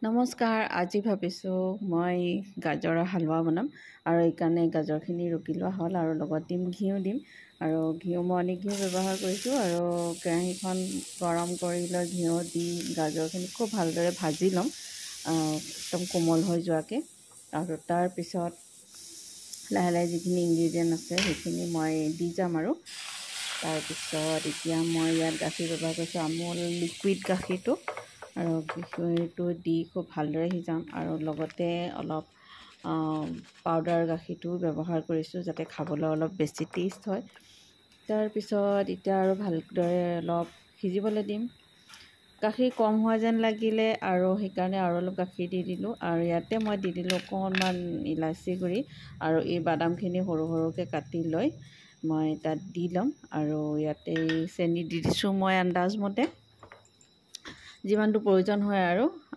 নমস্কাৰ। আজি ভাবিছোঁ মই গাজৰৰ হালৱা বনাম আৰু এইকাৰণে গাজৰখিনি ৰুকি লোৱা হ'ল আৰু লগত ঘিউ দিম আৰু ঘিউ মই অনেক ঘিউ ব্যৱহাৰ কৰিছোঁ আৰু কেৰাহীখন গৰম কৰি লৈ ঘিউ দি গাজৰখিনি খুব ভালদৰে ভাজি ল'ম একদম কোমল হৈ যোৱাকৈ আৰু তাৰপিছত লাহে লাহে যিখিনি ইনগ্ৰিডিয়েণ্ট আছে সেইখিনি মই দি যাম আৰু তাৰপিছত এতিয়া মই ইয়াত গাখীৰ ব্যৱহাৰ কৰিছোঁ আমুল লিকুইড গাখীৰটো আৰু গাখীৰটো দি খুব ভালদৰে সিজাম আৰু লগতে অলপ পাউডাৰ গাখীৰটো ব্যৱহাৰ কৰিছোঁ যাতে খাবলৈ অলপ বেছি টেষ্ট হয়। তাৰপিছত এতিয়া আৰু ভালদৰে অলপ সিজিবলৈ দিম। গাখীৰ কম হোৱা যেন লাগিলে আৰু সেইকাৰণে আৰু অলপ গাখীৰ দি দিলোঁ আৰু ইয়াতে মই দি দিলোঁ অকণমান ইলাচি গুড়ি আৰু এই বাদামখিনি সৰু সৰুকৈ কাটি লৈ মই তাত দি ল'ম আৰু ইয়াতে চেনি দি দিছোঁ মই আন্দাজমতে যিমানটো প্ৰয়োজন হয়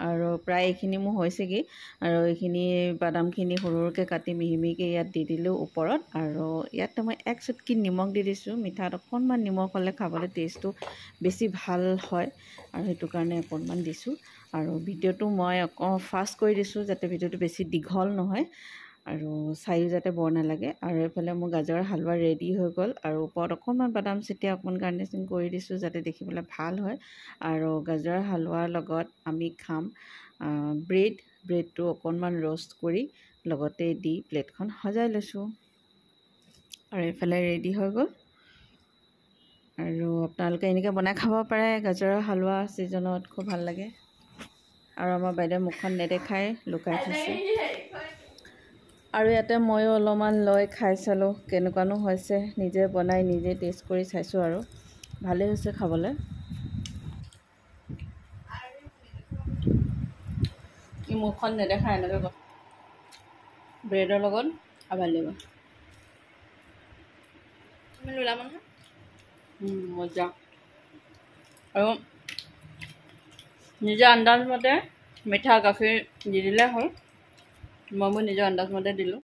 আৰু প্ৰায় এইখিনি মোৰ হৈছেগৈ আৰু এইখিনি বাদামখিনি সৰু সৰুকৈ কাটি মিহি মিহিকৈ ইয়াত দি দিলোঁ ওপৰত আৰু ইয়াতে মই এক চুটকি নিমখ দি দিছোঁ। মিঠাত অকণমান নিমখ হ'লে খাবলৈ টেষ্টটো বেছি ভাল হয় আৰু সেইটো কাৰণে অকণমান দিছোঁ আৰু ভিডিঅ'টো মই ফাষ্ট কৰি দিছোঁ যাতে ভিডিঅ'টো বেছি দীঘল নহয় আৰু চায়ো যাতে বৰ নালাগে আৰু এইফালে মোৰ গাজৰৰ হালৱা ৰেডি হৈ গ'ল আৰু ওপৰত অকণমান বাদাম চিটিয়াই অকণমান গাৰ্নিচিং কৰি দিছোঁ যাতে দেখিবলৈ ভাল হয় আৰু গাজৰৰ হালৱাৰ লগত আমি খাম ব্ৰেডটো অকণমান ৰ'ষ্ট কৰি লগতে দি প্লেটখন সজাই লৈছোঁ আৰু এইফালে ৰেডি হৈ গ'ল আৰু আপোনালোকে এনেকৈ বনাই খাব পাৰে। গাজৰৰ হালৱা ছিজনত খুব ভাল লাগে আৰু আমাৰ বাইদেউ মুখখন নেদেখাই লুকাই থৈছে আৰু ইয়াতে ময়ো অলপমান লৈ খাই চালোঁ কেনেকুৱানো হৈছে। নিজে বনাই নিজে টেষ্ট কৰি চাইছোঁ আৰু ভালেই হৈছে খাবলৈ। মুখখন নেদেখাই এনেকৈ ব্ৰেডৰ লগত খাব লাগিব মজা আৰু নিজৰ আন্দাজমতে মিঠা গাখীৰ দি দিলে হ'ল। মই মোৰ নিজৰ আন্দাজমতে দিলোঁ।